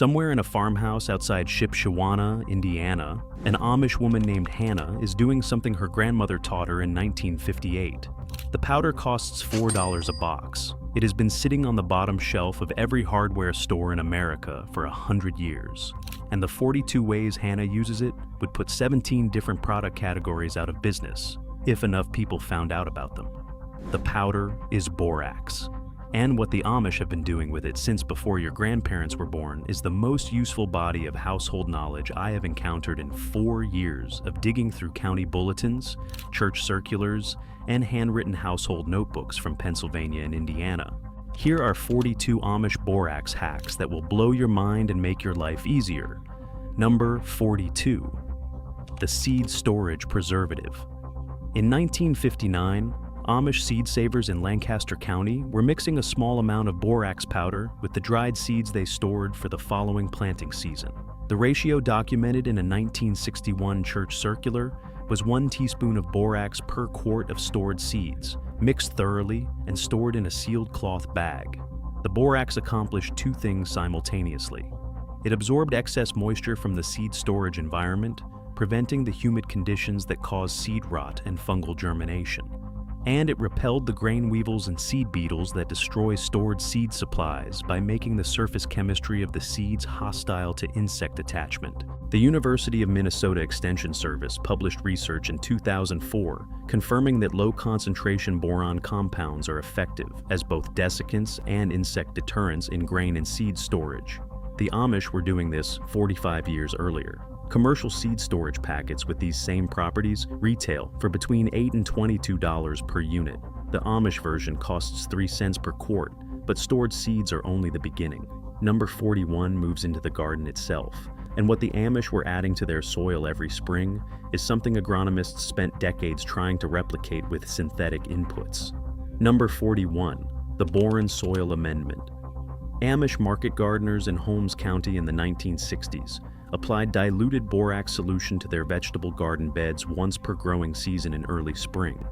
Somewhere in a farmhouse outside Shipshewana, Indiana, an Amish woman named Hannah is doing something her grandmother taught her in 1958. The powder costs $4 a box. It has been sitting on the bottom shelf of every hardware store in America for 100 years. And the 42 ways Hannah uses it would put 17 different product categories out of business, if enough people found out about them. The powder is borax. And what the Amish have been doing with it since before your grandparents were born is the most useful body of household knowledge I have encountered in 4 years of digging through county bulletins, church circulars, and handwritten household notebooks from Pennsylvania and Indiana. Here are 42 Amish borax hacks that will blow your mind and make your life easier. Number 42. The seed storage preservative. In 1959, Amish seed savers in Lancaster County were mixing a small amount of borax powder with the dried seeds they stored for the following planting season. The ratio documented in a 1961 church circular was 1 teaspoon of borax per quart of stored seeds, mixed thoroughly and stored in a sealed cloth bag. The borax accomplished 2 things simultaneously. It absorbed excess moisture from the seed storage environment, preventing the humid conditions that cause seed rot and fungal germination. And it repelled the grain weevils and seed beetles that destroy stored seed supplies by making the surface chemistry of the seeds hostile to insect attachment. The University of Minnesota Extension Service published research in 2004 confirming that low-concentration boron compounds are effective as both desiccants and insect deterrents in grain and seed storage. The Amish were doing this 45 years earlier. Commercial seed storage packets with these same properties retail for between $8 and $22 per unit. The Amish version costs 3 cents per quart, but stored seeds are only the beginning. Number 41 moves into the garden itself, and what the Amish were adding to their soil every spring is something agronomists spent decades trying to replicate with synthetic inputs. Number 41, the boron soil amendment. Amish market gardeners in Holmes County in the 1960s applied diluted borax solution to their vegetable garden beds once per growing season in early spring.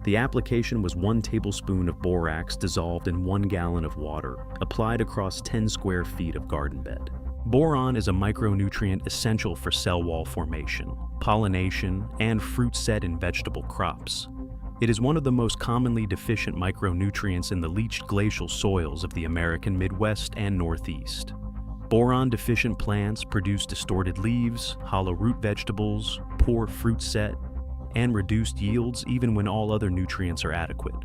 The application was 1 tablespoon of borax dissolved in 1 gallon of water, applied across 10 square feet of garden bed. Boron is a micronutrient essential for cell wall formation, pollination, and fruit set in vegetable crops. It is one of the most commonly deficient micronutrients in the leached glacial soils of the American Midwest and Northeast. Boron-deficient plants produce distorted leaves, hollow root vegetables, poor fruit set, and reduced yields even when all other nutrients are adequate.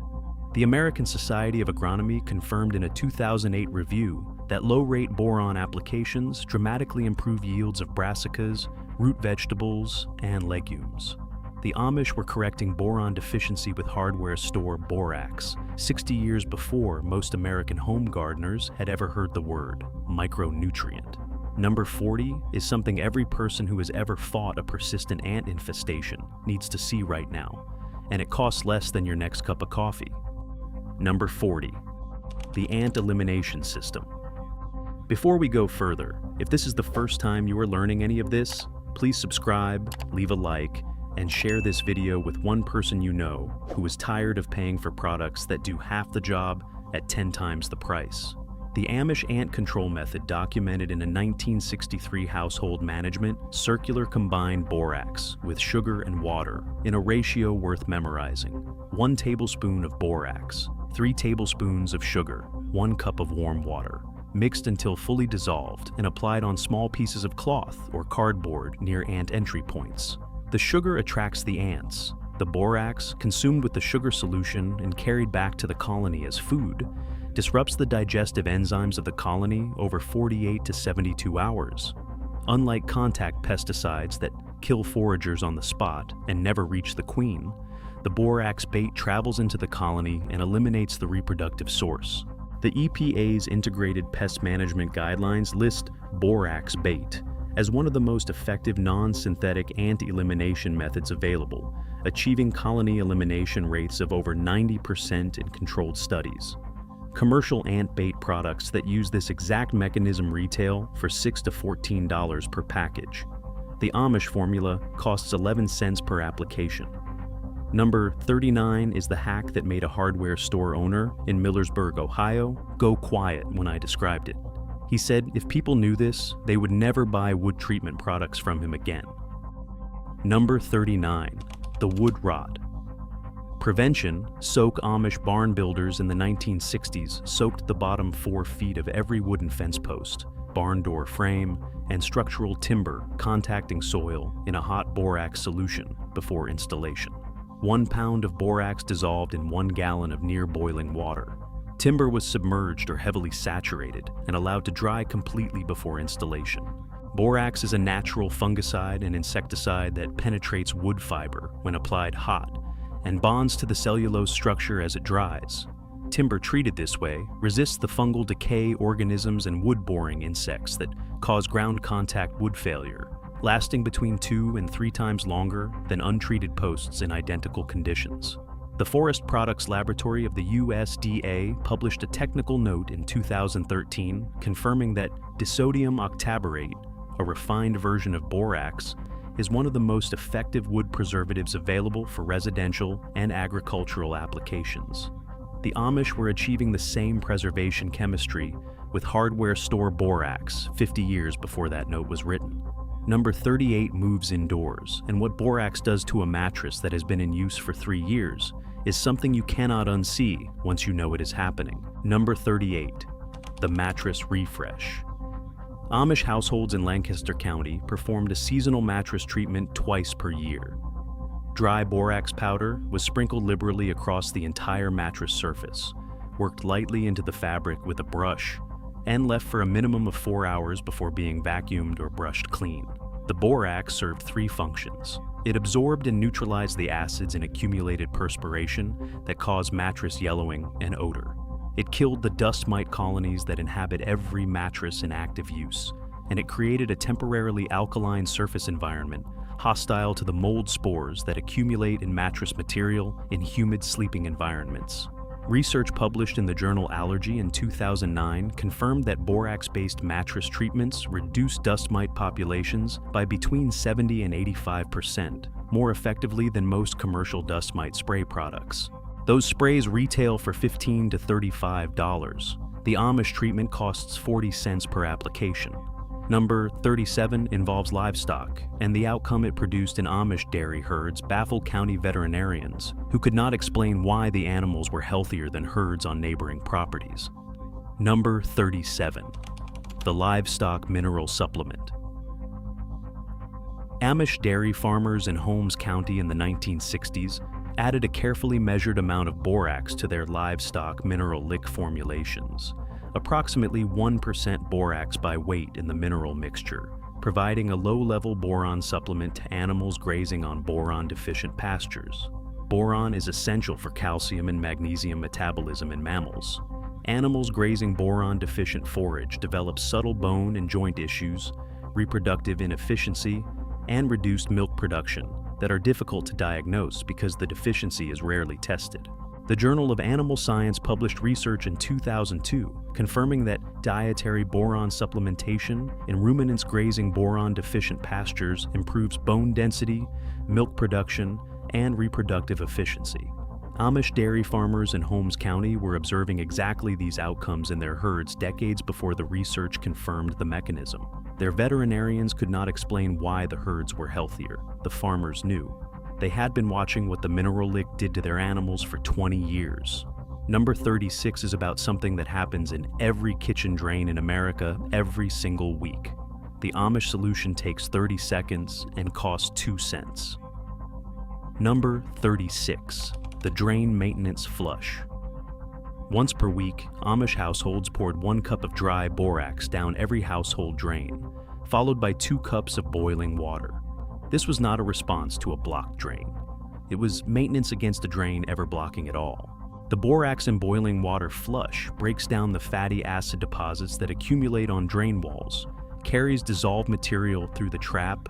The American Society of Agronomy confirmed in a 2008 review that low-rate boron applications dramatically improve yields of brassicas, root vegetables, and legumes. The Amish were correcting boron deficiency with hardware store Borax 60 years before most American home gardeners had ever heard the word micronutrient. Number 40 is something every person who has ever fought a persistent ant infestation needs to see right now, and it costs less than your next cup of coffee. Number 40, the ant elimination system. Before we go further, if this is the first time you are learning any of this, please subscribe, leave a like, and share this video with one person you know who is tired of paying for products that do half the job at 10 times the price. The Amish ant control method documented in a 1963 household management circular combined borax with sugar and water in a ratio worth memorizing. 1 tablespoon of borax, 3 tablespoons of sugar, 1 cup of warm water, mixed until fully dissolved and applied on small pieces of cloth or cardboard near ant entry points. The sugar attracts the ants. The borax, consumed with the sugar solution and carried back to the colony as food, disrupts the digestive enzymes of the colony over 48 to 72 hours. Unlike contact pesticides that kill foragers on the spot and never reach the queen, the borax bait travels into the colony and eliminates the reproductive source. The EPA's Integrated Pest Management Guidelines list borax bait as one of the most effective non-synthetic ant elimination methods available, achieving colony elimination rates of over 90% in controlled studies. Commercial ant bait products that use this exact mechanism retail for $6 to $14 per package. The Amish formula costs 11 cents per application. Number 39 is the hack that made a hardware store owner in Millersburg, Ohio, go quiet when I described it. He said if people knew this, they would never buy wood treatment products from him again. Number 39. The wood rot. Prevention, Zook Amish barn builders in the 1960s soaked the bottom 4 feet of every wooden fence post, barn door frame, and structural timber contacting soil in a hot borax solution before installation. 1 pound of borax dissolved in 1 gallon of near-boiling water. Timber was submerged or heavily saturated and allowed to dry completely before installation. Borax is a natural fungicide and insecticide that penetrates wood fiber when applied hot and bonds to the cellulose structure as it dries. Timber treated this way resists the fungal decay organisms and wood-boring insects that cause ground contact wood failure, lasting between 2 and 3 times longer than untreated posts in identical conditions. The Forest Products Laboratory of the USDA published a technical note in 2013 confirming that disodium octaborate, a refined version of borax, is one of the most effective wood preservatives available for residential and agricultural applications. The Amish were achieving the same preservation chemistry with hardware store borax 50 years before that note was written. Number 38 moves indoors, and what borax does to a mattress that has been in use for 3 years is something you cannot unsee once you know it is happening. Number 38. The mattress refresh. Amish households in Lancaster County performed a seasonal mattress treatment twice per year. Dry borax powder was sprinkled liberally across the entire mattress surface, worked lightly into the fabric with a brush, and left for a minimum of 4 hours before being vacuumed or brushed clean. The borax served 3 functions. It absorbed and neutralized the acids in accumulated perspiration that cause mattress yellowing and odor. It killed the dust mite colonies that inhabit every mattress in active use, and it created a temporarily alkaline surface environment hostile to the mold spores that accumulate in mattress material in humid sleeping environments. Research published in the journal Allergy in 2009 confirmed that borax-based mattress treatments reduce dust mite populations by between 70 and 85%, more effectively than most commercial dust mite spray products. Those sprays retail for $15 to $35. The Amish treatment costs 40 cents per application. Number 37 involves livestock, and the outcome it produced in Amish dairy herds baffled county veterinarians who could not explain why the animals were healthier than herds on neighboring properties. Number 37. The livestock mineral supplement. Amish dairy farmers in Holmes County in the 1960s added a carefully measured amount of borax to their livestock mineral lick formulations, approximately 1% borax by weight in the mineral mixture, providing a low-level boron supplement to animals grazing on boron-deficient pastures. Boron is essential for calcium and magnesium metabolism in mammals. Animals grazing boron-deficient forage develop subtle bone and joint issues, reproductive inefficiency, and reduced milk production that are difficult to diagnose because the deficiency is rarely tested. The Journal of Animal Science published research in 2002 confirming that dietary boron supplementation in ruminants grazing boron-deficient pastures improves bone density, milk production, and reproductive efficiency. Amish dairy farmers in Holmes County were observing exactly these outcomes in their herds decades before the research confirmed the mechanism. Their veterinarians could not explain why the herds were healthier. The farmers knew. They had been watching what the mineral lick did to their animals for 20 years. Number 36 is about something that happens in every kitchen drain in America every single week. The Amish solution takes 30 seconds and costs 2 cents. Number 36. The drain maintenance flush. Once per week, Amish households poured 1 cup of dry borax down every household drain, followed by 2 cups of boiling water. This was not a response to a blocked drain. It was maintenance against a drain ever blocking at all. The borax in boiling water flush breaks down the fatty acid deposits that accumulate on drain walls, carries dissolved material through the trap,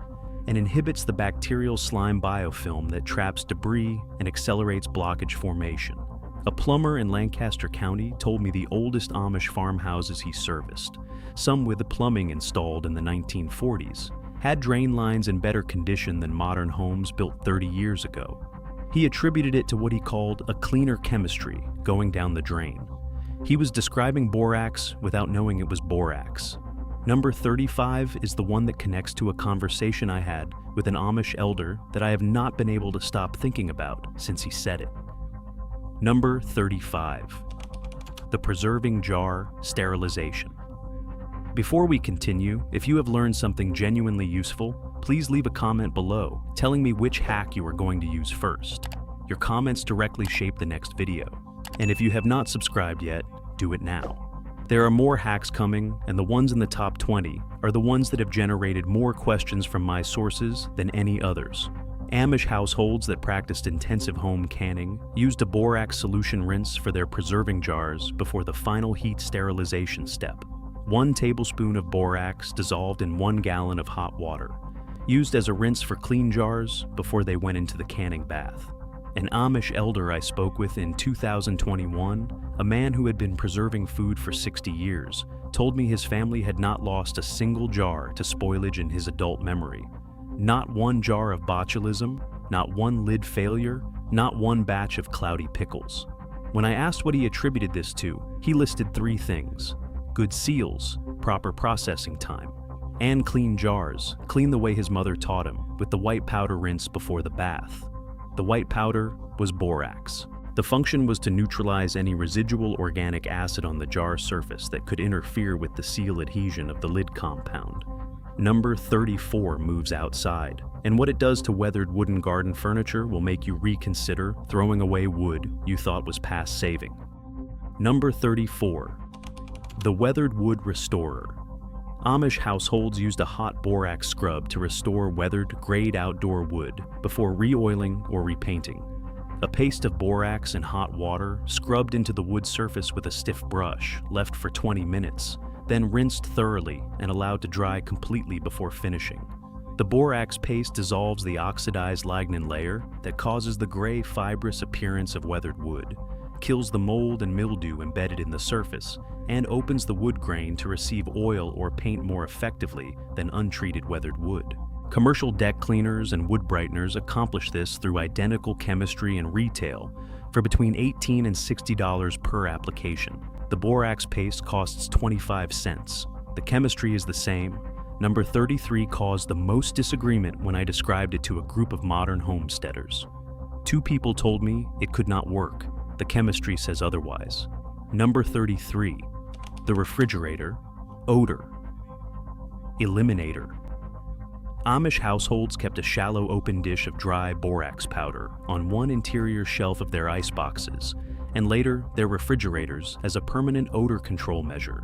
and inhibits the bacterial slime biofilm that traps debris and accelerates blockage formation. A plumber in Lancaster County told me the oldest Amish farmhouses he serviced, some with the plumbing installed in the 1940s, had drain lines in better condition than modern homes built 30 years ago. He attributed it to what he called a cleaner chemistry going down the drain. He was describing borax without knowing it was borax. Number 35 is the one that connects to a conversation I had with an Amish elder that I have not been able to stop thinking about since he said it. Number 35. The preserving jar sterilization. Before we continue, if you have learned something genuinely useful, please leave a comment below telling me which hack you are going to use first. Your comments directly shape the next video. And if you have not subscribed yet, do it now. There are more hacks coming, and the ones in the top 20 are the ones that have generated more questions from my sources than any others. Amish households that practiced intensive home canning used a borax solution rinse for their preserving jars before the final heat sterilization step. 1 tablespoon of borax dissolved in 1 gallon of hot water, used as a rinse for clean jars before they went into the canning bath. An Amish elder I spoke with in 2021, a man who had been preserving food for 60 years, told me his family had not lost a single jar to spoilage in his adult memory. Not 1 jar of botulism, not 1 lid failure, not 1 batch of cloudy pickles. When I asked what he attributed this to, he listed 3 things: good seals, proper processing time, and clean jars, clean the way his mother taught him, with the white powder rinse before the bath. The white powder was borax. The function was to neutralize any residual organic acid on the jar surface that could interfere with the seal adhesion of the lid compound. Number 34 moves outside, and what it does to weathered wooden garden furniture will make you reconsider throwing away wood you thought was past saving. Number 34. The weathered wood restorer. Amish households used a hot borax scrub to restore weathered, grayed outdoor wood before re-oiling or repainting. A paste of borax and hot water scrubbed into the wood surface with a stiff brush, left for 20 minutes, then rinsed thoroughly and allowed to dry completely before finishing. The borax paste dissolves the oxidized lignin layer that causes the gray fibrous appearance of weathered wood, kills the mold and mildew embedded in the surface, and opens the wood grain to receive oil or paint more effectively than untreated weathered wood. Commercial deck cleaners and wood brighteners accomplish this through identical chemistry and retail for between $18 and $60 per application. The borax paste costs 25 cents. The chemistry is the same. Number 33 caused the most disagreement when I described it to a group of modern homesteaders. 2 people told me it could not work. The chemistry says otherwise. Number 33. The refrigerator, odor, eliminator. Amish households kept a shallow open dish of dry borax powder on one interior shelf of their ice boxes, and later their refrigerators as a permanent odor control measure.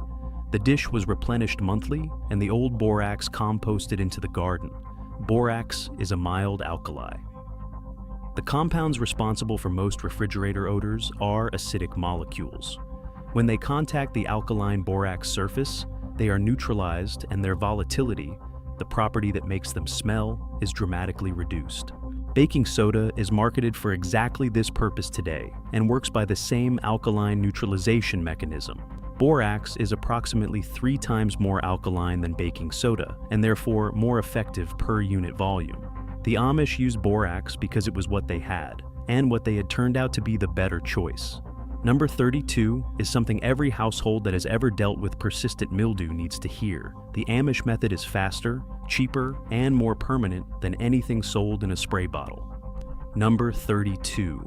The dish was replenished monthly, and the old borax composted into the garden. Borax is a mild alkali. The compounds responsible for most refrigerator odors are acidic molecules. When they contact the alkaline borax surface, they are neutralized, and their volatility, the property that makes them smell, is dramatically reduced. Baking soda is marketed for exactly this purpose today and works by the same alkaline neutralization mechanism. Borax is approximately 3 times more alkaline than baking soda and therefore more effective per unit volume. The Amish used borax because it was what they had and what they had turned out to be the better choice. Number 32 is something every household that has ever dealt with persistent mildew needs to hear. The Amish method is faster, cheaper, and more permanent than anything sold in a spray bottle. Number 32.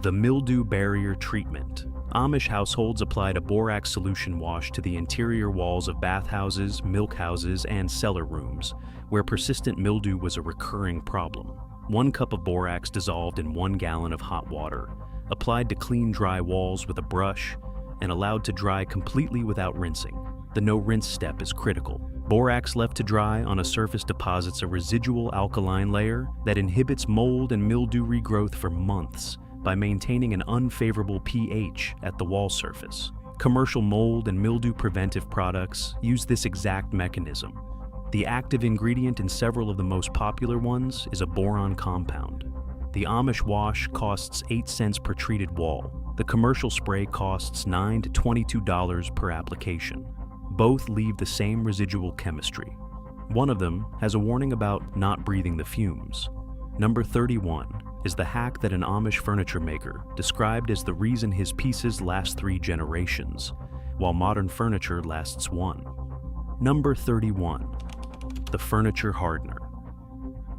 The mildew barrier treatment. Amish households applied a borax solution wash to the interior walls of bathhouses, milk houses, and cellar rooms, where persistent mildew was a recurring problem. 1 cup of borax dissolved in 1 gallon of hot water, applied to clean dry walls with a brush, and allowed to dry completely without rinsing. The no rinse step is critical. Borax left to dry on a surface deposits a residual alkaline layer that inhibits mold and mildew regrowth for months by maintaining an unfavorable pH at the wall surface. Commercial mold and mildew preventive products use this exact mechanism. The active ingredient in several of the most popular ones is a boron compound. The Amish wash costs 8 cents per treated wall. The commercial spray costs $9 to $22 per application. Both leave the same residual chemistry. One of them has a warning about not breathing the fumes. Number 31. is the hack that an Amish furniture maker described as the reason his pieces last 3 generations, while modern furniture lasts 1. Number 31. The furniture hardener.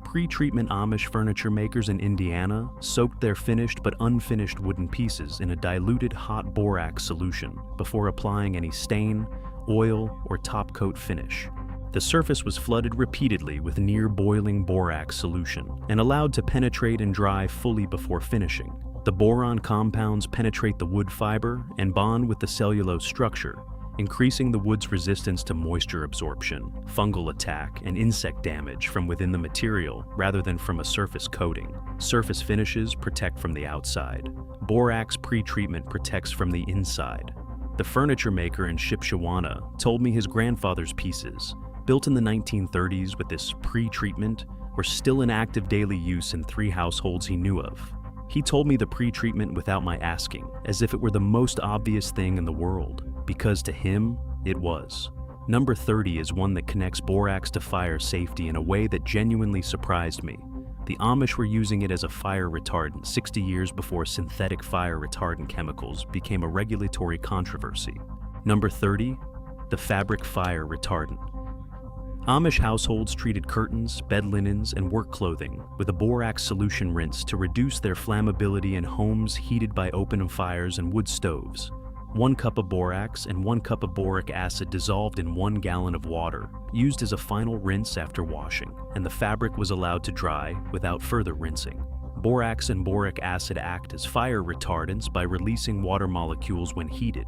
Pre-treatment Amish furniture makers in Indiana soaked their finished but unfinished wooden pieces in a diluted hot borax solution before applying any stain, oil, or top coat finish. The surface was flooded repeatedly with near-boiling borax solution and allowed to penetrate and dry fully before finishing. The boron compounds penetrate the wood fiber and bond with the cellulose structure, increasing the wood's resistance to moisture absorption, fungal attack, and insect damage from within the material rather than from a surface coating. Surface finishes protect from the outside. Borax pre-treatment protects from the inside. The furniture maker in Shipshewana told me his grandfather's pieces, built in the 1930s with this pre-treatment, were still in active daily use in 3 households he knew of. He told me the pre-treatment without my asking, as if it were the most obvious thing in the world, because to him, it was. Number 30 is one that connects borax to fire safety in a way that genuinely surprised me. The Amish were using it as a fire retardant 60 years before synthetic fire retardant chemicals became a regulatory controversy. Number 30, the fabric fire retardant. Amish households treated curtains, bed linens, and work clothing with a borax solution rinse to reduce their flammability in homes heated by open fires and wood stoves. 1 cup of borax and 1 cup of boric acid dissolved in 1 gallon of water, used as a final rinse after washing, and the fabric was allowed to dry without further rinsing. Borax and boric acid act as fire retardants by releasing water molecules when heated,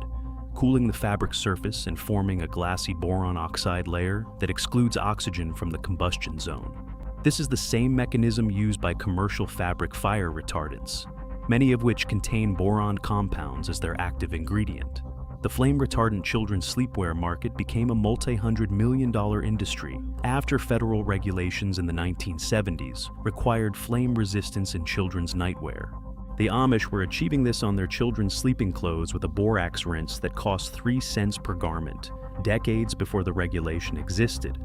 cooling the fabric surface and forming a glassy boron oxide layer that excludes oxygen from the combustion zone. This is the same mechanism used by commercial fabric fire retardants, many of which contain boron compounds as their active ingredient. The flame-retardant children's sleepwear market became a multi-hundred-million-dollar industry after federal regulations in the 1970s required flame resistance in children's nightwear. The Amish were achieving this on their children's sleeping clothes with a borax rinse that cost 3 cents per garment, decades before the regulation existed.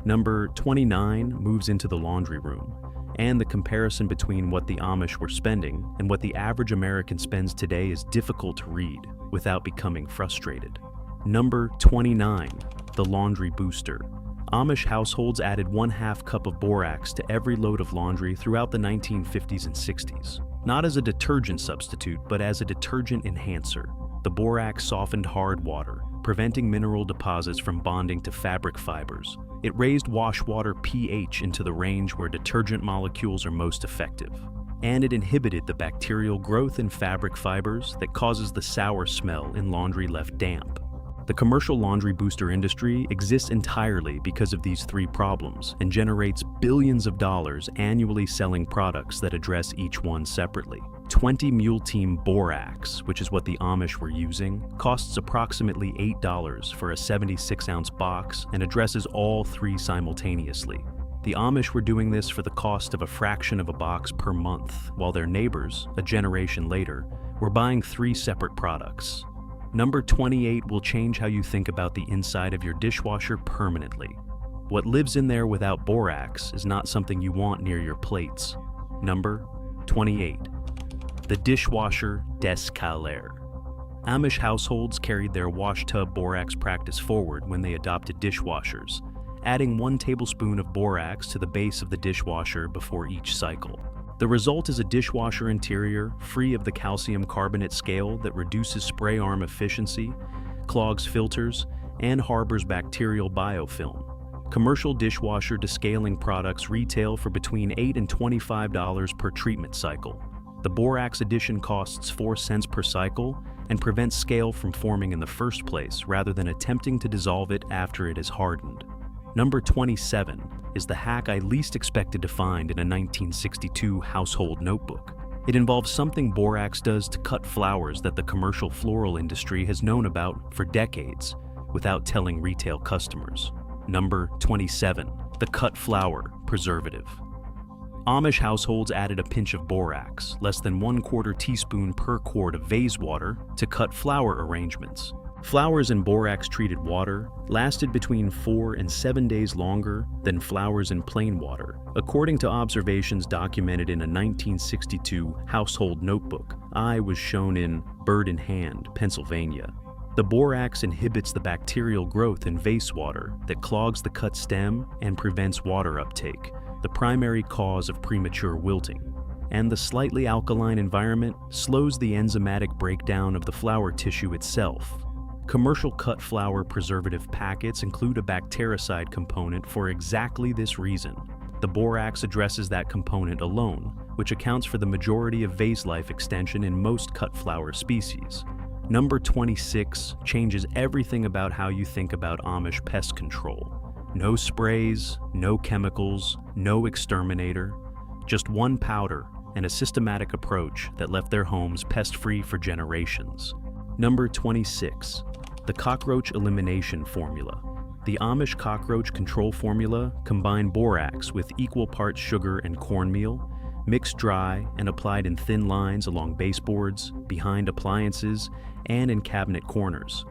Number 29 moves into the laundry room, and the comparison between what the Amish were spending and what the average American spends today is difficult to read without becoming frustrated. Number 29, the laundry booster. Amish households added 1/2 cup of borax to every load of laundry throughout the 1950s and 60s. Not as a detergent substitute, but as a detergent enhancer. The borax softened hard water, preventing mineral deposits from bonding to fabric fibers. It raised wash water pH into the range where detergent molecules are most effective. And it inhibited the bacterial growth in fabric fibers that causes the sour smell in laundry left damp. The commercial laundry booster industry exists entirely because of these 3 problems and generates billions of dollars annually selling products that address each one separately. 20 Mule Team Borax, which is what the Amish were using, costs approximately $8 for a 76-ounce box and addresses all 3 simultaneously. The Amish were doing this for the cost of a fraction of a box per month, while their neighbors, a generation later, were buying 3 separate products. Number 28 will change how you think about the inside of your dishwasher permanently. What lives in there without borax is not something you want near your plates. Number 28. The dishwasher d'escalier. Amish households carried their wash tub borax practice forward when they adopted dishwashers, adding 1 tablespoon of borax to the base of the dishwasher before each cycle. The result is a dishwasher interior free of the calcium carbonate scale that reduces spray arm efficiency, clogs filters, and harbors bacterial biofilm. Commercial dishwasher descaling products retail for between $8 and $25 per treatment cycle. The borax addition costs 4 cents per cycle and prevents scale from forming in the first place rather than attempting to dissolve it after it is hardened. Number 27 is the hack I least expected to find in a 1962 household notebook. It involves something borax does to cut flowers that the commercial floral industry has known about for decades without telling retail customers. Number 27, the cut flower preservative. Amish households added a pinch of borax, less than 1/4 teaspoon per quart of vase water, to cut flower arrangements. Flowers in borax-treated water lasted between 4 and 7 days longer than flowers in plain water, according to observations documented in a 1962 household notebook I was shown in Bird in Hand, Pennsylvania. The borax inhibits the bacterial growth in vase water that clogs the cut stem and prevents water uptake, the primary cause of premature wilting. And the slightly alkaline environment slows the enzymatic breakdown of the flower tissue itself. Commercial cut flower preservative packets include a bactericide component for exactly this reason. The borax addresses that component alone, which accounts for the majority of vase life extension in most cut flower species. Number 26 changes everything about how you think about Amish pest control. No sprays, no chemicals, no exterminator, just one powder and a systematic approach that left their homes pest-free for generations. Number 26. The cockroach elimination formula. The Amish cockroach control formula combined borax with equal parts sugar and cornmeal, mixed dry and applied in thin lines along baseboards, behind appliances, and in cabinet corners.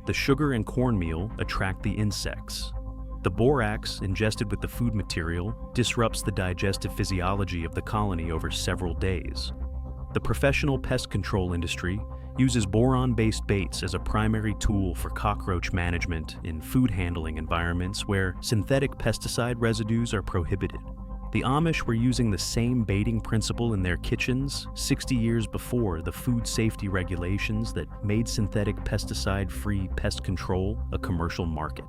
The sugar and cornmeal attract the insects. The borax, ingested with the food material, disrupts the digestive physiology of the colony over several days. The professional pest control industry uses boron-based baits as a primary tool for cockroach management in food handling environments where synthetic pesticide residues are prohibited. The Amish were using the same baiting principle in their kitchens 60 years before the food safety regulations that made synthetic pesticide-free pest control a commercial market.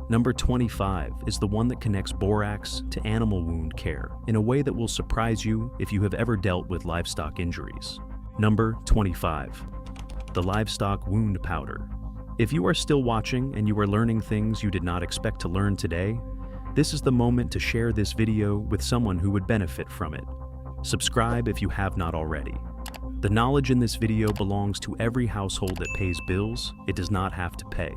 Number 25 is the one that connects borax to animal wound care in a way that will surprise you if you have ever dealt with livestock injuries. Number 25. The livestock wound powder. If you are still watching and you are learning things you did not expect to learn today, this is the moment to share this video with someone who would benefit from it. Subscribe if you have not already. The knowledge in this video belongs to every household that pays bills it does not have to pay.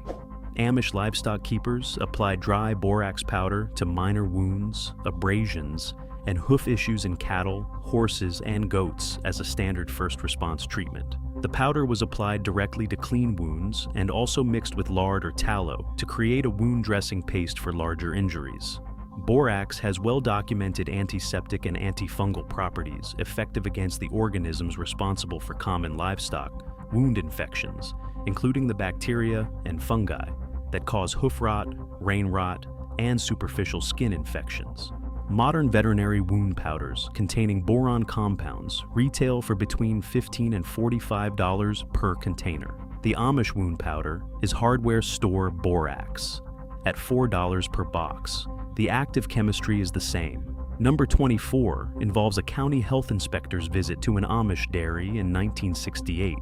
Amish livestock keepers apply dry borax powder to minor wounds, abrasions, and hoof issues in cattle, horses, and goats as a standard first response treatment. The powder was applied directly to clean wounds and also mixed with lard or tallow to create a wound dressing paste for larger injuries. Borax has well-documented antiseptic and antifungal properties effective against the organisms responsible for common livestock wound infections, including the bacteria and fungi that cause hoof rot, rain rot, and superficial skin infections. Modern veterinary wound powders containing boron compounds retail for between $15 and $45 per container. The Amish wound powder is hardware store borax at $4 per box. The active chemistry is the same. Number 24 involves a county health inspector's visit to an Amish dairy in 1968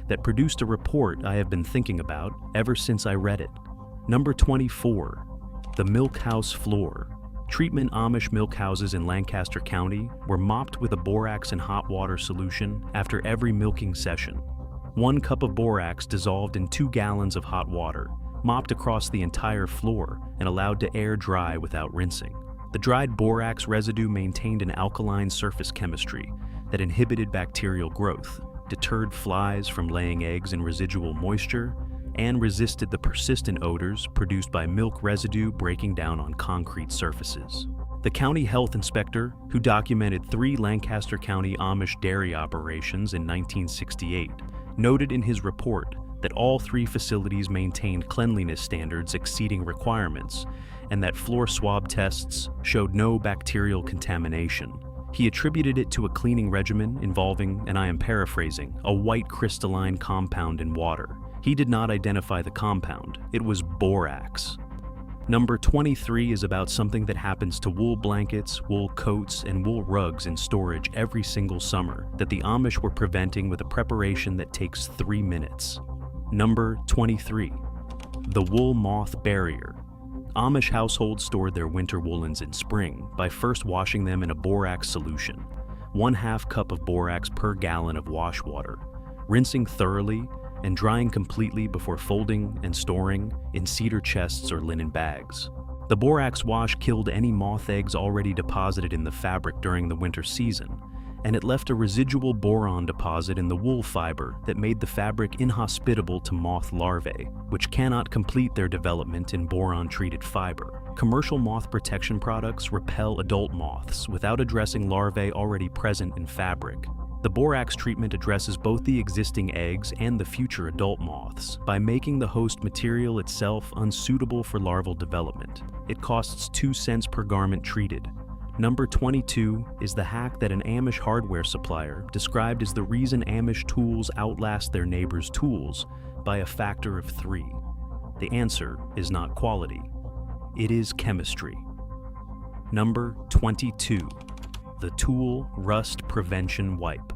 that produced a report I have been thinking about ever since I read it. Number 24. The milk house floor. Treatment Amish milk houses in Lancaster County were mopped with a borax and hot water solution after every milking session. 1 cup of borax dissolved in 2 gallons of hot water, mopped across the entire floor and allowed to air dry without rinsing. The dried borax residue maintained an alkaline surface chemistry that inhibited bacterial growth, deterred flies from laying eggs in residual moisture, and resisted the persistent odors produced by milk residue breaking down on concrete surfaces. The county health inspector, who documented 3 Lancaster County Amish dairy operations in 1968, noted in his report that all 3 facilities maintained cleanliness standards exceeding requirements, and that floor swab tests showed no bacterial contamination. He attributed it to a cleaning regimen involving, and I am paraphrasing, a white crystalline compound in water. He did not identify the compound. It was borax. Number 23 is about something that happens to wool blankets, wool coats, and wool rugs in storage every single summer that the Amish were preventing with a preparation that takes 3 minutes. Number 23. The wool moth barrier. Amish households stored their winter woolens in spring by first washing them in a borax solution, 1/2 cup of borax per gallon of wash water, rinsing thoroughly and drying completely before folding and storing in cedar chests or linen bags. The borax wash killed any moth eggs already deposited in the fabric during the winter season, and it left a residual boron deposit in the wool fiber that made the fabric inhospitable to moth larvae, which cannot complete their development in boron-treated fiber. Commercial moth protection products repel adult moths without addressing larvae already present in fabric. The borax treatment addresses both the existing eggs and the future adult moths by making the host material itself unsuitable for larval development. It costs 2 cents per garment treated. Number 22 is the hack that an Amish hardware supplier described as the reason Amish tools outlast their neighbors' tools by a factor of 3. The answer is not quality. It is chemistry. Number 22. The tool rust prevention wipe.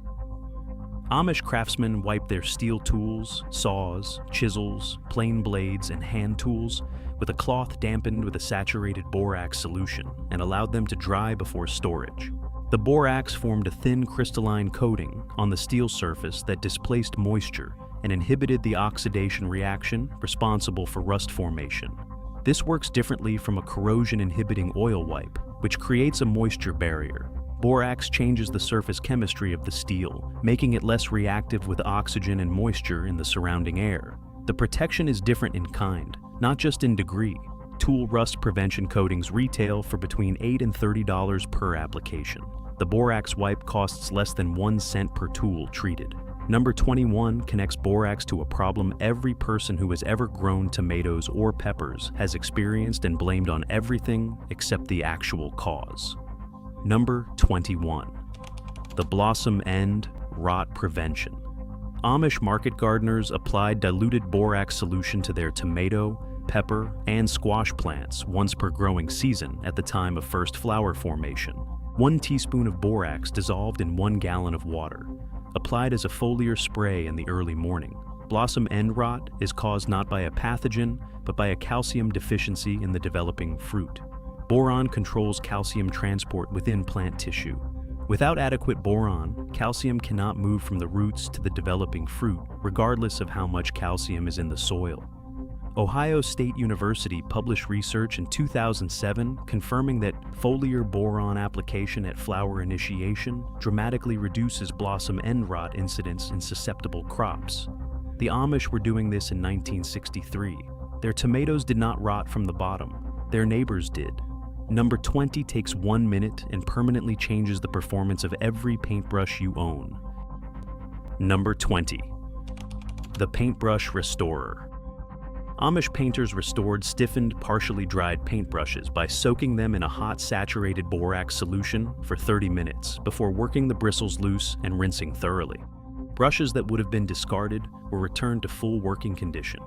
Amish craftsmen wipe their steel tools, saws, chisels, plane blades, and hand tools with a cloth dampened with a saturated borax solution and allowed them to dry before storage. The borax formed a thin crystalline coating on the steel surface that displaced moisture and inhibited the oxidation reaction responsible for rust formation. This works differently from a corrosion-inhibiting oil wipe, which creates a moisture barrier. Borax changes the surface chemistry of the steel, making it less reactive with oxygen and moisture in the surrounding air. The protection is different in kind, not just in degree. Tool rust prevention coatings retail for between $8 and $30 per application. The borax wipe costs less than 1 cent per tool treated. Number 21 connects borax to a problem every person who has ever grown tomatoes or peppers has experienced and blamed on everything except the actual cause. Number 21. The blossom end rot prevention. Amish market gardeners applied diluted borax solution to their tomato, pepper, and squash plants once per growing season at the time of first flower formation. 1 teaspoon of borax dissolved in 1 gallon of water, applied as a foliar spray in the early morning. Blossom end rot is caused not by a pathogen, but by a calcium deficiency in the developing fruit. Boron controls calcium transport within plant tissue. Without adequate boron, calcium cannot move from the roots to the developing fruit, regardless of how much calcium is in the soil. Ohio State University published research in 2007 confirming that foliar boron application at flower initiation dramatically reduces blossom end rot incidence in susceptible crops. The Amish were doing this in 1963. Their tomatoes did not rot from the bottom. Their neighbors did. Number 20 takes 1 minute and permanently changes the performance of every paintbrush you own. Number 20. The Paintbrush Restorer. Amish painters restored stiffened, partially dried paintbrushes by soaking them in a hot, saturated borax solution for 30 minutes before working the bristles loose and rinsing thoroughly. Brushes that would have been discarded were returned to full working condition.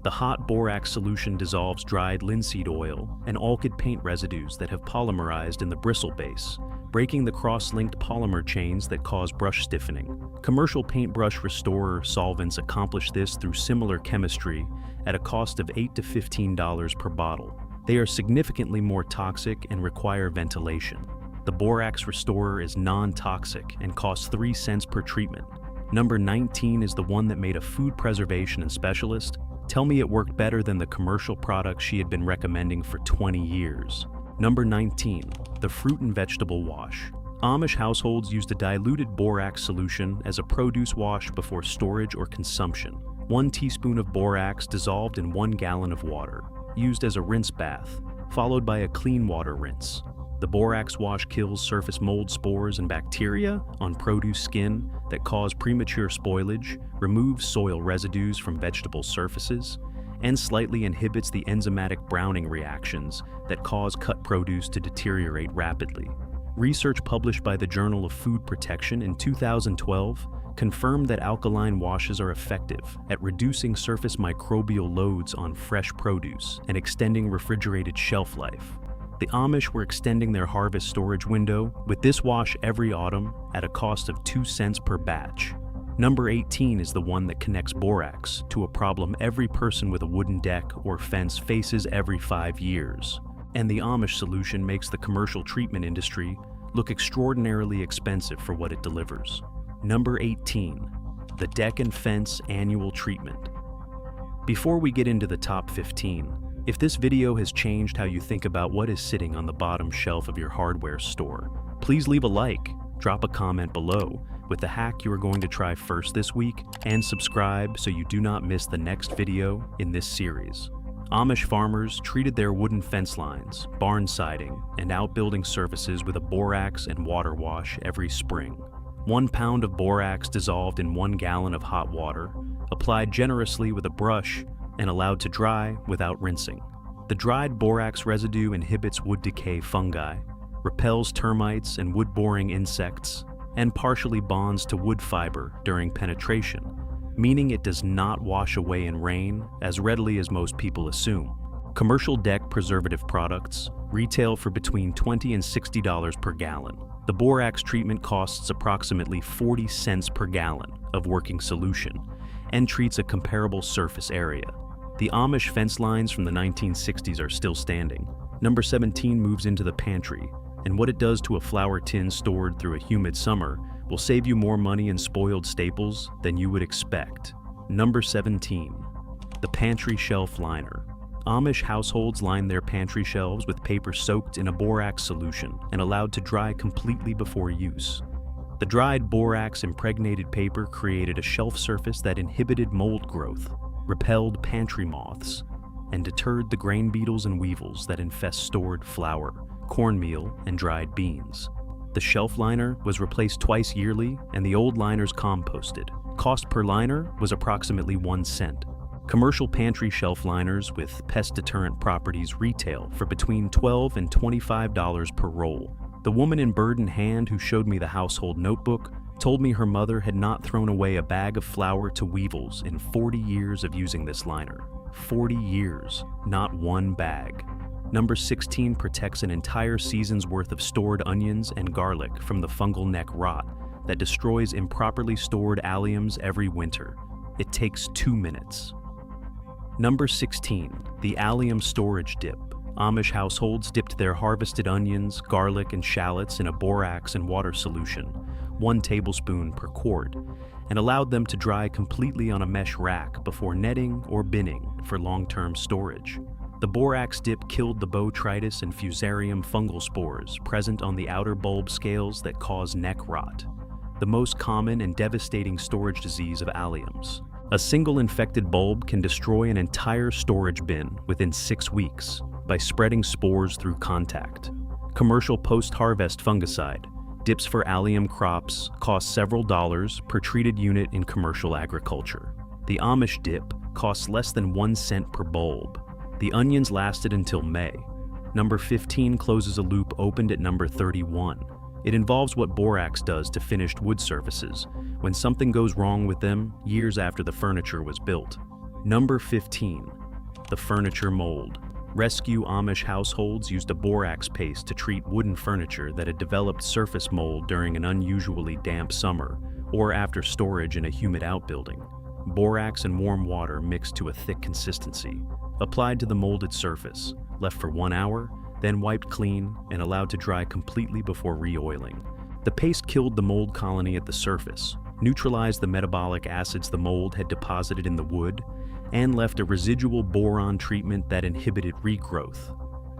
The hot borax solution dissolves dried linseed oil and alkyd paint residues that have polymerized in the bristle base, breaking the cross-linked polymer chains that cause brush stiffening. Commercial paintbrush restorer solvents accomplish this through similar chemistry at a cost of $8 to $15 per bottle. They are significantly more toxic and require ventilation. The borax restorer is non-toxic and costs 3 cents per treatment. Number 19 is the one that made a food preservation and specialist tell me it worked better than the commercial products she had been recommending for 20 years. Number 19, the fruit and vegetable wash. Amish households used a diluted borax solution as a produce wash before storage or consumption. 1 teaspoon of borax dissolved in 1 gallon of water, used as a rinse bath, followed by a clean water rinse. The borax wash kills surface mold spores and bacteria on produce skin that cause premature spoilage, removes soil residues from vegetable surfaces, and slightly inhibits the enzymatic browning reactions that cause cut produce to deteriorate rapidly. Research published by the Journal of Food Protection in 2012 confirmed that alkaline washes are effective at reducing surface microbial loads on fresh produce and extending refrigerated shelf life. The Amish were extending their harvest storage window with this wash every autumn at a cost of 2 cents per batch. Number 18 is the one that connects borax to a problem every person with a wooden deck or fence faces every 5 years. And the Amish solution makes the commercial treatment industry look extraordinarily expensive for what it delivers. Number 18, the deck and fence annual treatment. Before we get into the top 15, if this video has changed how you think about what is sitting on the bottom shelf of your hardware store, please leave a like, Drop a comment below with the hack you are going to try first this week, and subscribe so you do not miss the next video in this series. Amish farmers treated their wooden fence lines, barn siding, and outbuilding surfaces with a borax and water wash every spring. 1 pound of borax dissolved in 1 gallon of hot water, applied generously with a brush, and allowed to dry without rinsing. The dried borax residue inhibits wood decay fungi, repels termites and wood-boring insects, and partially bonds to wood fiber during penetration, meaning it does not wash away in rain as readily as most people assume. Commercial deck preservative products retail for between $20 and $60 per gallon. The borax treatment costs approximately 40 cents per gallon of working solution and treats a comparable surface area. The Amish fence lines from the 1960s are still standing. Number 17 moves into the pantry, and what it does to a flour tin stored through a humid summer will save you more money in spoiled staples than you would expect. Number 17, the pantry shelf liner. Amish households line their pantry shelves with paper soaked in a borax solution and allowed to dry completely before use. The dried borax impregnated paper created a shelf surface that inhibited mold growth, repelled pantry moths, and deterred the grain beetles and weevils that infest stored flour, cornmeal, and dried beans. The shelf liner was replaced twice yearly, and the old liners composted. Cost per liner was approximately 1 cent. Commercial pantry shelf liners with pest deterrent properties retail for between $12 and $25 per roll. The woman in bird in hand who showed me the household notebook told me her mother had not thrown away a bag of flour to weevils in 40 years of using this liner. 40 years, not one bag. Number 16 protects an entire season's worth of stored onions and garlic from the fungal neck rot that destroys improperly stored alliums every winter. It takes 2 minutes. Number 16, the allium storage dip. Amish households dipped their harvested onions, garlic, and shallots in a borax and water solution, 1 tablespoon per quart, and allowed them to dry completely on a mesh rack before netting or binning for long-term storage. The borax dip killed the botrytis and fusarium fungal spores present on the outer bulb scales that cause neck rot, the most common and devastating storage disease of alliums. A single infected bulb can destroy an entire storage bin within 6 weeks by spreading spores through contact. Commercial post-harvest fungicide, dips for allium crops, cost several dollars per treated unit in commercial agriculture. The Amish dip costs less than 1 cent per bulb. The onions lasted until May. Number 15 closes a loop opened at number 31. It involves what borax does to finished wood surfaces when something goes wrong with them years after the furniture was built. Number 15, the furniture mold. Rescue Amish households used a borax paste to treat wooden furniture that had developed surface mold during an unusually damp summer or after storage in a humid outbuilding. Borax and warm water mixed to a thick consistency, applied to the molded surface, left for 1 hour, then wiped clean and allowed to dry completely before re-oiling. The paste killed the mold colony at the surface, neutralized the metabolic acids the mold had deposited in the wood, and left a residual boron treatment that inhibited regrowth.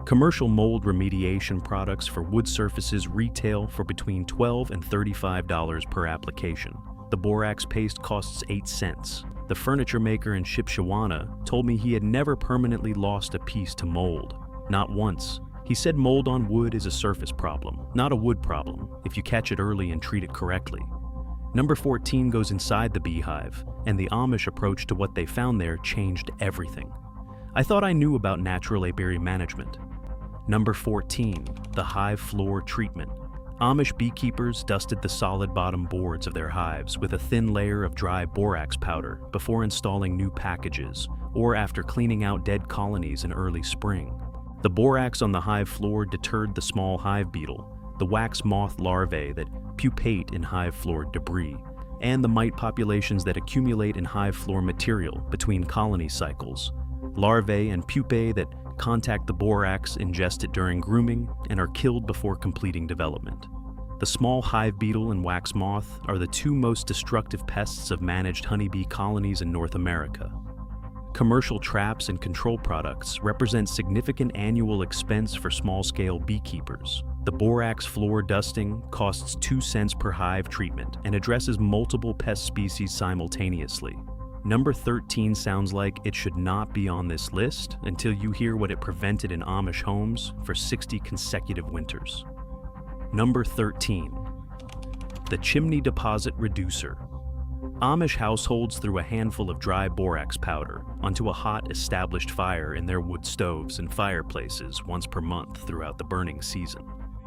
Commercial mold remediation products for wood surfaces retail for between $12 and $35 per application. The borax paste costs 8 cents. The furniture maker in Shipshewana told me he had never permanently lost a piece to mold. Not once. He said mold on wood is a surface problem, not a wood problem, if you catch it early and treat it correctly. Number 14 goes inside the beehive, and the Amish approach to what they found there changed everything. I thought I knew about natural apiary management. Number 14, the hive floor treatment. Amish beekeepers dusted the solid bottom boards of their hives with a thin layer of dry borax powder before installing new packages, or after cleaning out dead colonies in early spring. The borax on the hive floor deterred the small hive beetle, the wax moth larvae that pupate in hive floor debris, and the mite populations that accumulate in hive floor material between colony cycles. Larvae and pupae that contact the borax ingest it during grooming and are killed before completing development. The small hive beetle and wax moth are the 2 most destructive pests of managed honeybee colonies in North America. Commercial traps and control products represent significant annual expense for small-scale beekeepers. The borax floor dusting costs 2 cents per hive treatment and addresses multiple pest species simultaneously. Number 13 sounds like it should not be on this list until you hear what it prevented in Amish homes for 60 consecutive winters. Number 13. The Chimney Deposit Reducer. Amish households threw a handful of dry borax powder onto a hot, established fire in their wood stoves and fireplaces once per month throughout the burning season.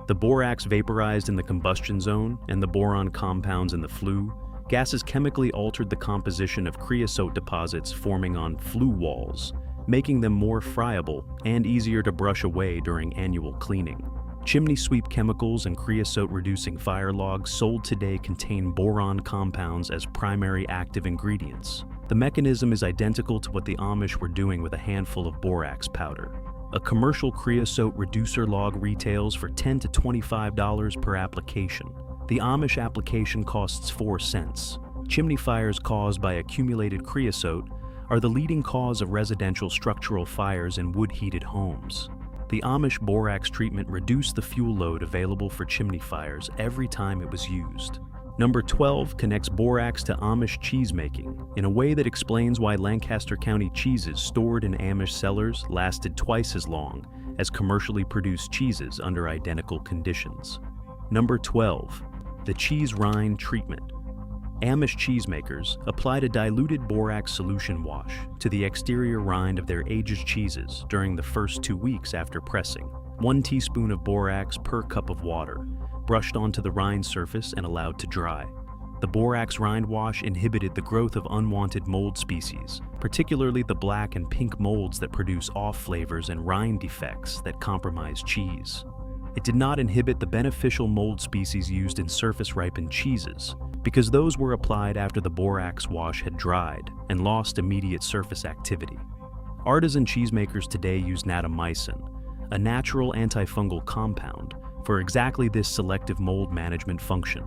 The borax vaporized in the combustion zone and the boron compounds in the flue. Gases chemically altered the composition of creosote deposits forming on flue walls, making them more friable and easier to brush away during annual cleaning. Chimney sweep chemicals and creosote-reducing fire logs sold today contain boron compounds as primary active ingredients. The mechanism is identical to what the Amish were doing with a handful of borax powder. A commercial creosote reducer log retails for $10 to $25 per application. The Amish application costs 4 cents. Chimney fires caused by accumulated creosote are the leading cause of residential structural fires in wood-heated homes. The Amish borax treatment reduced the fuel load available for chimney fires every time it was used. Number 12 connects borax to Amish cheesemaking in a way that explains why Lancaster County cheeses stored in Amish cellars lasted twice as long as commercially produced cheeses under identical conditions. Number 12. The cheese rind treatment. Amish cheesemakers applied a diluted borax solution wash to the exterior rind of their aged cheeses during the first 2 weeks after pressing. 1 teaspoon of borax per cup of water, brushed onto the rind surface and allowed to dry. The borax rind wash inhibited the growth of unwanted mold species, particularly the black and pink molds that produce off flavors and rind defects that compromise cheese. It did not inhibit the beneficial mold species used in surface-ripened cheeses, because those were applied after the borax wash had dried and lost immediate surface activity. Artisan cheesemakers today use natamycin, a natural antifungal compound, for exactly this selective mold management function.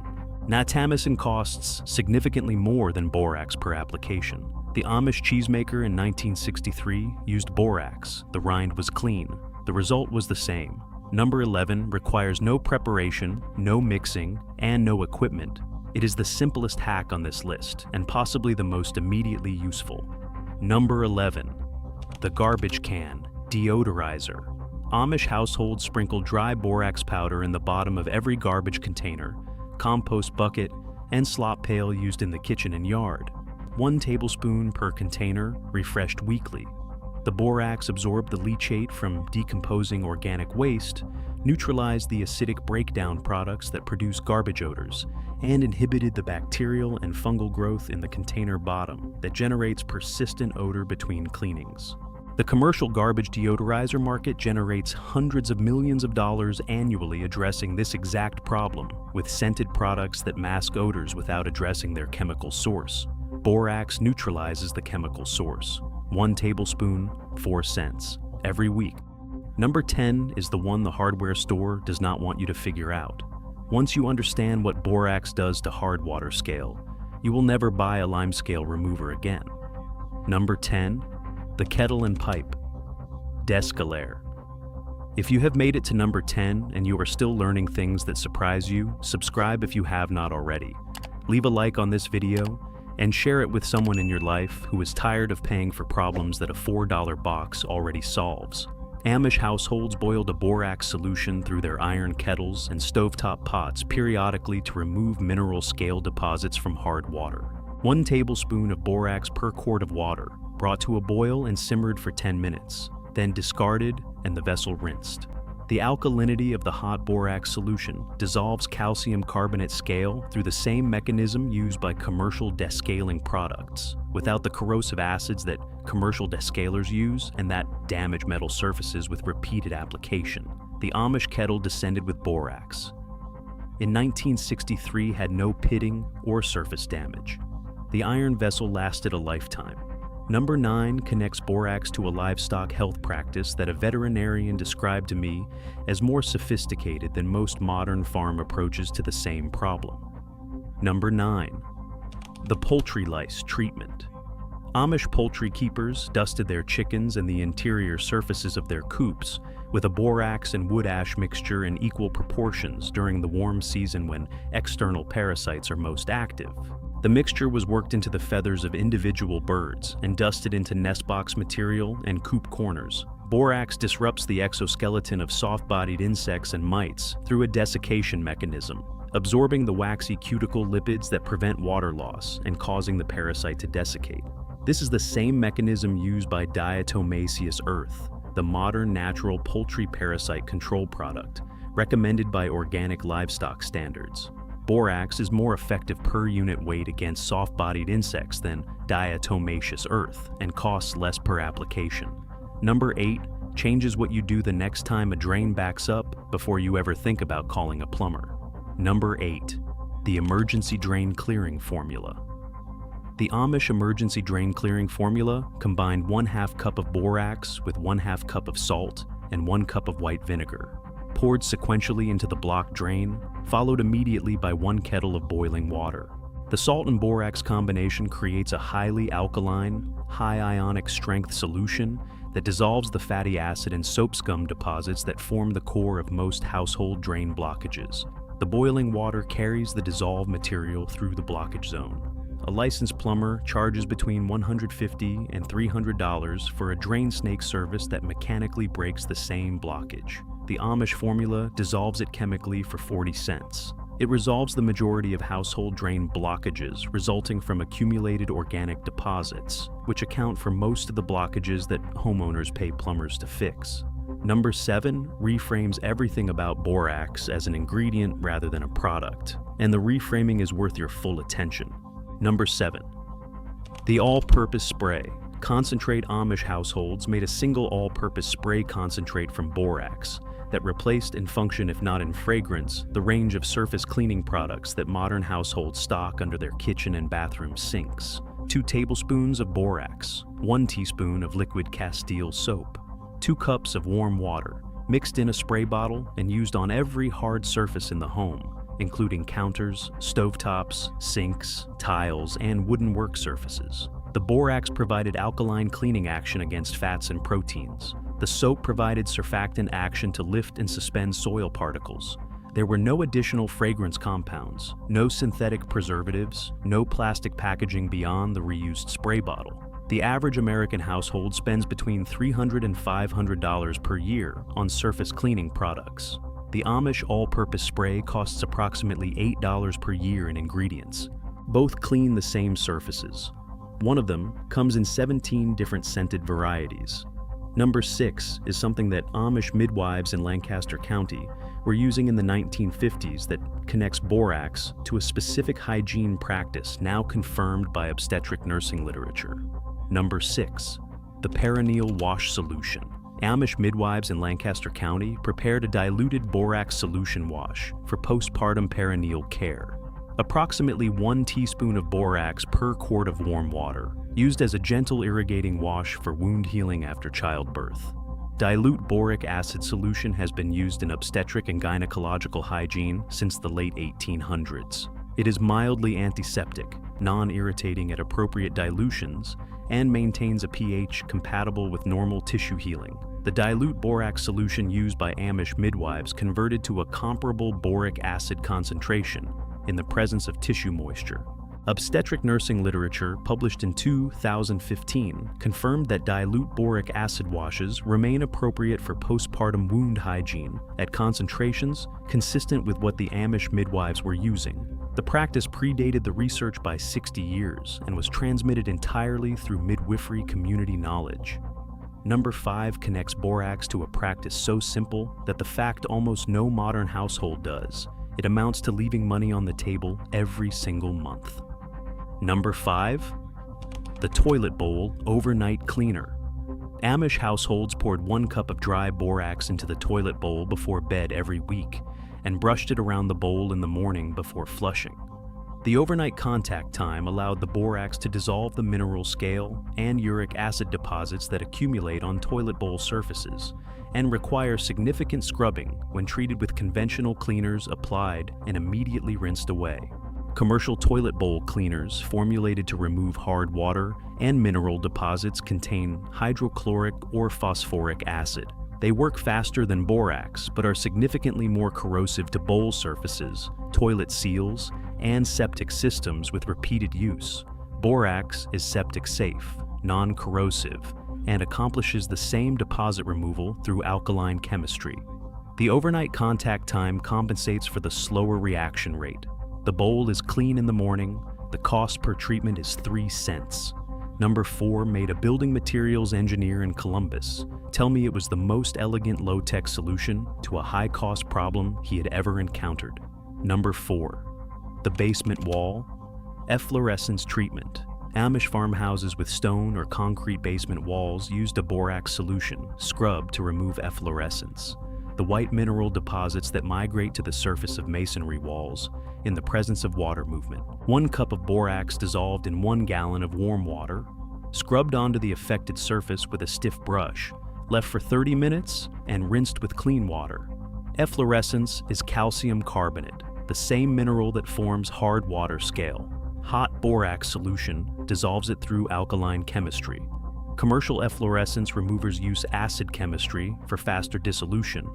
Natamycin costs significantly more than borax per application. The Amish cheesemaker in 1963 used borax. The rind was clean. The result was the same. Number 11 requires no preparation, no mixing, and no equipment. It is the simplest hack on this list, and possibly the most immediately useful. Number 11. The Garbage Can Deodorizer. Amish households sprinkle dry borax powder in the bottom of every garbage container, compost bucket, and slop pail used in the kitchen and yard. 1 tablespoon per container, refreshed weekly. The borax absorbed the leachate from decomposing organic waste, neutralized the acidic breakdown products that produce garbage odors, and inhibited the bacterial and fungal growth in the container bottom that generates persistent odor between cleanings. The commercial garbage deodorizer market generates hundreds of millions of dollars annually addressing this exact problem with scented products that mask odors without addressing their chemical source. Borax neutralizes the chemical source. 1 tablespoon, 4 cents, every week. Number 10 is the one the hardware store does not want you to figure out. Once you understand what borax does to hard water scale, you will never buy a limescale remover again. Number 10, the kettle and pipe. Descalaire. If you have made it to number 10 and you are still learning things that surprise you, subscribe if you have not already. Leave a like on this video and share it with someone in your life who is tired of paying for problems that a $4 box already solves. Amish households boiled a borax solution through their iron kettles and stovetop pots periodically to remove mineral scale deposits from hard water. 1 tablespoon of borax per quart of water, brought to a boil and simmered for 10 minutes, then discarded and the vessel rinsed. The alkalinity of the hot borax solution dissolves calcium carbonate scale through the same mechanism used by commercial descaling products, without the corrosive acids that commercial descalers use and that damage metal surfaces with repeated application. The Amish kettle descended with borax. In 1963 had no pitting or surface damage. The iron vessel lasted a lifetime. Number 9 connects borax to a livestock health practice that a veterinarian described to me as more sophisticated than most modern farm approaches to the same problem. Number 9. The poultry lice treatment. Amish poultry keepers dusted their chickens and the interior surfaces of their coops with a borax and wood ash mixture in equal proportions during the warm season when external parasites are most active. The mixture was worked into the feathers of individual birds and dusted into nest box material and coop corners. Borax disrupts the exoskeleton of soft-bodied insects and mites through a desiccation mechanism, absorbing the waxy cuticle lipids that prevent water loss and causing the parasite to desiccate. This is the same mechanism used by Diatomaceous earth, the modern natural poultry parasite control product, recommended by organic livestock standards. Borax is more effective per unit weight against soft-bodied insects than diatomaceous earth and costs less per application. Number 8, changes what you do the next time a drain backs up before you ever think about calling a plumber. Number 8, the emergency drain clearing formula. The Amish emergency drain clearing formula combined 1/2 cup of borax with 1/2 cup of salt and 1 cup of white vinegar, poured sequentially into the block drain, followed immediately by 1 kettle of boiling water. The salt and borax combination creates a highly alkaline, high ionic strength solution that dissolves the fatty acid and soap scum deposits that form the core of most household drain blockages. The boiling water carries the dissolved material through the blockage zone. A licensed plumber charges between $150 and $300 for a drain snake service that mechanically breaks the same blockage. The Amish formula dissolves it chemically for 40 cents. It resolves the majority of household drain blockages resulting from accumulated organic deposits, which account for most of the blockages that homeowners pay plumbers to fix. Number 7 reframes everything about borax as an ingredient rather than a product, and the reframing is worth your full attention. Number 7. The all-purpose spray. Concentrate Amish households made a single all-purpose spray concentrate from borax that replaced in function, if not in fragrance, the range of surface cleaning products that modern households stock under their kitchen and bathroom sinks. 2 tablespoons of borax, 1 teaspoon of liquid Castile soap, 2 cups of warm water, mixed in a spray bottle and used on every hard surface in the home, including counters, stovetops, sinks, tiles, and wooden work surfaces. The borax provided alkaline cleaning action against fats and proteins. The soap provided surfactant action to lift and suspend soil particles. There were no additional fragrance compounds, no synthetic preservatives, no plastic packaging beyond the reused spray bottle. The average American household spends between $300 and $500 per year on surface cleaning products. The Amish all-purpose spray costs approximately $8 per year in ingredients. Both clean the same surfaces. One of them comes in 17 different scented varieties. Number 6 is something that Amish midwives in Lancaster County were using in the 1950s that connects borax to a specific hygiene practice now confirmed by obstetric nursing literature. Number 6, the perineal wash solution. Amish midwives in Lancaster County prepared a diluted borax solution wash for postpartum perineal care. Approximately 1 teaspoon of borax per quart of warm water, used as a gentle irrigating wash for wound healing after childbirth. Dilute boric acid solution has been used in obstetric and gynecological hygiene since the late 1800s. It is mildly antiseptic, non-irritating at appropriate dilutions, and maintains a pH compatible with normal tissue healing. The dilute borax solution used by Amish midwives converted to a comparable boric acid concentration in the presence of tissue moisture. Obstetric nursing literature published in 2015 confirmed that dilute boric acid washes remain appropriate for postpartum wound hygiene at concentrations consistent with what the Amish midwives were using. The practice predated the research by 60 years and was transmitted entirely through midwifery community knowledge. Number 5 connects borax to a practice so simple that the fact almost no modern household does. It amounts to leaving money on the table every single month. Number 5, the toilet bowl overnight cleaner. Amish households poured 1 cup of dry borax into the toilet bowl before bed every week and brushed it around the bowl in the morning before flushing. The overnight contact time allowed the borax to dissolve the mineral scale and uric acid deposits that accumulate on toilet bowl surfaces and require significant scrubbing when treated with conventional cleaners applied and immediately rinsed away. Commercial toilet bowl cleaners formulated to remove hard water and mineral deposits contain hydrochloric or phosphoric acid. They work faster than borax, but are significantly more corrosive to bowl surfaces, toilet seals, and septic systems with repeated use. Borax is septic safe, non-corrosive, and accomplishes the same deposit removal through alkaline chemistry. The overnight contact time compensates for the slower reaction rate. The bowl is clean in the morning. The cost per treatment is 3 cents. Number 4 made a building materials engineer in Columbus tell me it was the most elegant low-tech solution to a high-cost problem he had ever encountered. Number 4. The basement wall. Efflorescence treatment. Amish farmhouses with stone or concrete basement walls used a borax solution, scrubbed to remove efflorescence, the white mineral deposits that migrate to the surface of masonry walls in the presence of water movement. 1 cup of borax dissolved in 1 gallon of warm water, scrubbed onto the affected surface with a stiff brush, left for 30 minutes, and rinsed with clean water. Efflorescence is calcium carbonate, the same mineral that forms hard water scale. Hot borax solution dissolves it through alkaline chemistry. Commercial efflorescence removers use acid chemistry for faster dissolution,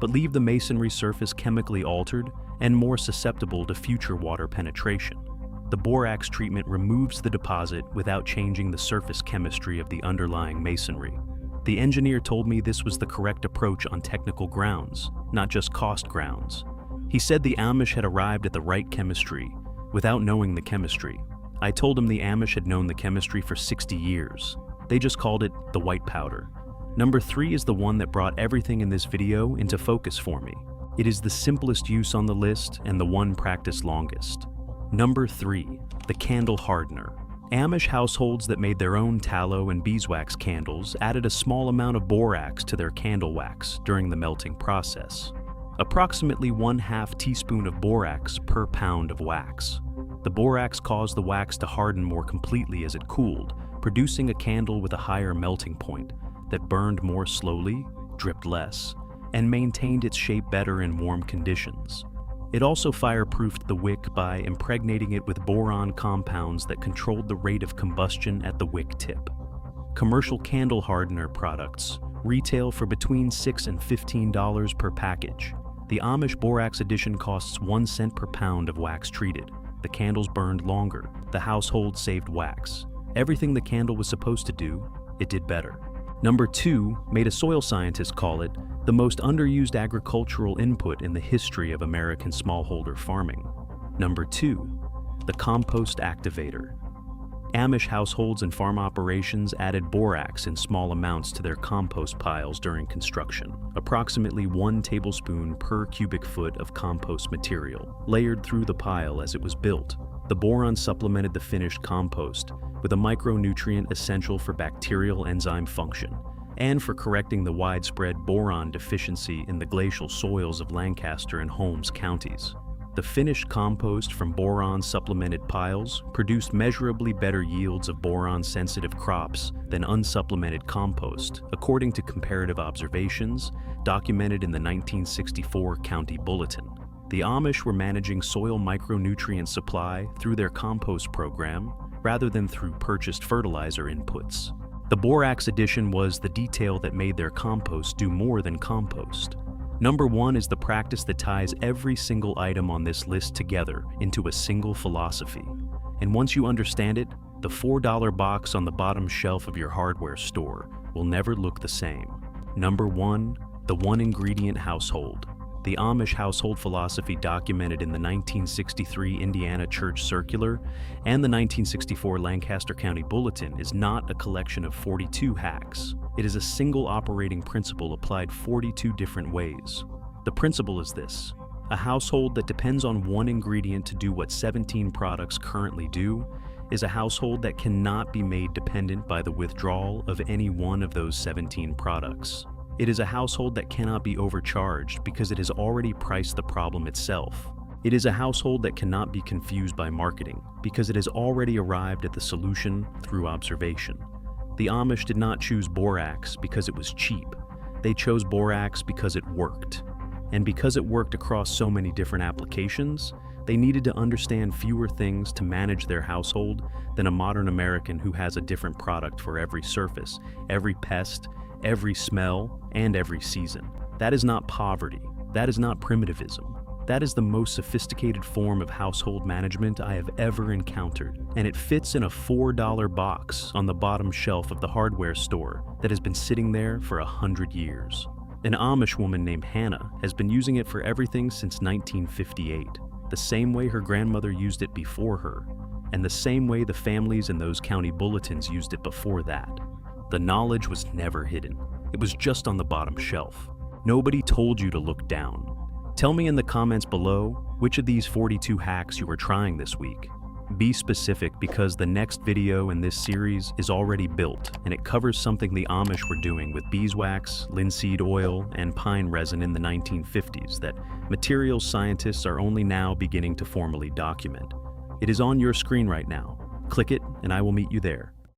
but leave the masonry surface chemically altered and more susceptible to future water penetration. The borax treatment removes the deposit without changing the surface chemistry of the underlying masonry. The engineer told me this was the correct approach on technical grounds, not just cost grounds. He said the Amish had arrived at the right chemistry without knowing the chemistry. I told him the Amish had known the chemistry for 60 years. They just called it the white powder. Number 3 is the one that brought everything in this video into focus for me. It is the simplest use on the list and the one practiced longest. Number 3, the candle hardener. Amish households that made their own tallow and beeswax candles added a small amount of borax to their candle wax during the melting process. Approximately 1/2 teaspoon of borax per pound of wax. The borax caused the wax to harden more completely as it cooled, producing a candle with a higher melting point that burned more slowly, dripped less, and maintained its shape better in warm conditions. It also fireproofed the wick by impregnating it with boron compounds that controlled the rate of combustion at the wick tip. Commercial candle hardener products retail for between $6 and $15 per package. The Amish Borax Edition costs 1 cent per pound of wax treated. The candles burned longer. The household saved wax. Everything the candle was supposed to do, it did better. Number 2 made a soil scientist call it the most underused agricultural input in the history of American smallholder farming. Number 2, the compost activator. Amish households and farm operations added borax in small amounts to their compost piles during construction, approximately 1 tablespoon per cubic foot of compost material, layered through the pile as it was built. The boron supplemented the finished compost with a micronutrient essential for bacterial enzyme function and for correcting the widespread boron deficiency in the glacial soils of Lancaster and Holmes counties. The finished compost from boron-supplemented piles produced measurably better yields of boron-sensitive crops than unsupplemented compost, according to comparative observations documented in the 1964 County Bulletin. The Amish were managing soil micronutrient supply through their compost program rather than through purchased fertilizer inputs. The Borax Edition was the detail that made their compost do more than compost. Number 1 is the practice that ties every single item on this list together into a single philosophy. And once you understand it, the $4 box on the bottom shelf of your hardware store will never look the same. Number 1, the one-ingredient household. The Amish household philosophy documented in the 1963 Indiana Church Circular and the 1964 Lancaster County Bulletin is not a collection of 42 hacks. It is a single operating principle applied 42 different ways. The principle is this: a household that depends on one ingredient to do what 17 products currently do is a household that cannot be made dependent by the withdrawal of any one of those 17 products. It is a household that cannot be overcharged because it has already priced the problem itself. It is a household that cannot be confused by marketing because it has already arrived at the solution through observation. The Amish did not choose borax because it was cheap. They chose borax because it worked. And because it worked across so many different applications, they needed to understand fewer things to manage their household than a modern American who has a different product for every surface, every pest, every smell, and every season. That is not poverty. That is not primitivism. That is the most sophisticated form of household management I have ever encountered, and it fits in a $4 box on the bottom shelf of the hardware store that has been sitting there for 100 years. An Amish woman named Hannah has been using it for everything since 1958, the same way her grandmother used it before her, and the same way the families in those county bulletins used it before that. The knowledge was never hidden. It was just on the bottom shelf. Nobody told you to look down. Tell me in the comments below which of these 42 hacks you are trying this week. Be specific because the next video in this series is already built and it covers something the Amish were doing with beeswax, linseed oil, and pine resin in the 1950s that materials scientists are only now beginning to formally document. It is on your screen right now. Click it and I will meet you there.